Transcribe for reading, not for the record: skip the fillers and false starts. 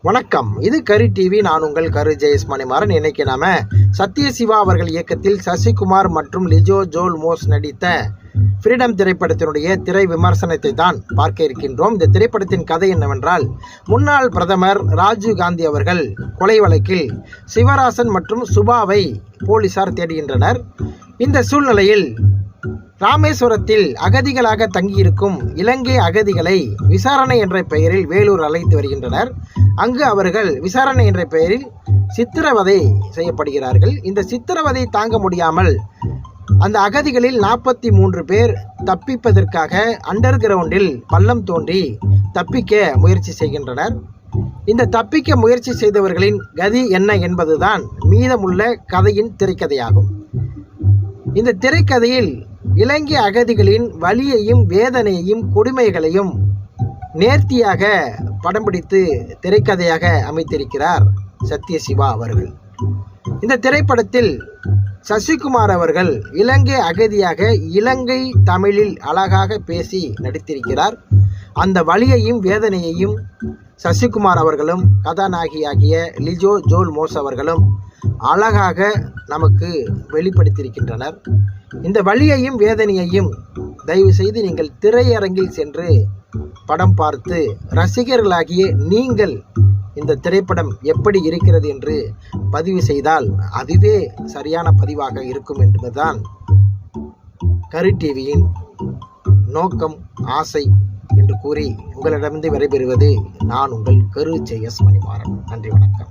வணக்கம். இது கரு டிவி. நான் உங்கள் கரு ஜெயஸ் மணிமாறன். இன்னைக்கு நாம சத்யசிவா அவர்கள் இயக்கத்தில் சசிகுமார் மற்றும் லிஜோ ஜோல் மோஸ் நடித்த ஃப்ரீடம் திரைப்படத்தினுடைய திரை விமர்சனத்தை தான் பார்க்க இருக்கின்றோம். இந்த திரைப்படத்தின் கதை என்னவென்றால், முன்னாள் பிரதமர் ராஜீவ் காந்தி அவர்கள் கொலை வழக்கில் சிவராசன் மற்றும் சுபாவை போலீசார் தேடுகின்றனர். இந்த சூழ்நிலையில் ராமேஸ்வரத்தில் அகதிகளாக தங்கியிருக்கும் இலங்கை அகதிகளை விசாரணை என்ற பெயரில் வேலூர் அழைத்து வருகின்றனர். அங்கு அவர்கள் விசாரணை என்ற பெயரில் சித்திரவதை செய்யப்படுகிறார்கள். இந்த சித்திரவதை தாங்க முடியாமல் அந்த அகதிகளில் 43 பேர் தப்பிப்பதற்காக அண்டர் கிரவுண்டில் பள்ளம் தோண்டி தப்பிக்க முயற்சி செய்கின்றனர். இந்த தப்பிக்க முயற்சி செய்தவர்களின் கதி என்ன என்பதுதான் மீதமுள்ள கதையின் திரைக்கதையாகும். இந்த திரைக்கதையில் இலங்கை அகதிகளின் வலியையும் வேதனையையும் கொடுமைகளையும் நேர்த்தியாக படம் பிடித்து திரைக்கதையாக அமைத்திருக்கிறார் சத்யசிவா அவர்கள். இந்த திரைப்படத்தில் சசிகுமார் அவர்கள் இலங்கை அகதியாக இலங்கை தமிழில் அழகாக பேசி நடித்திருக்கிறார். அந்த வலியையும் வேதனையையும் சசிகுமார் அவர்களும் கதாநாயகியாகிய லிஜோ ஜோல் மோஸ் அவர்களும் அழகாக நமக்கு வெளிப்படுத்தியிருக்கின்றனர். இந்த வலியையும் வேதனையையும் தயவு செய்து நீங்கள் திரையரங்கில் சென்று படம் பார்த்து ரசிகர்களாகிய நீங்கள் இந்த திரைப்படம் எப்படி இருக்கிறது என்று பதிவு செய்தால் அதுவே சரியான பதிவாக இருக்கும் என்பதுதான் கரு டிவியின் நோக்கம், ஆசை என்று கூறி உங்களிடமிருந்து விடைபெறுவது நான் உங்கள் கரு ஜெயஸ் மணிமாறன். நன்றி, வணக்கம்.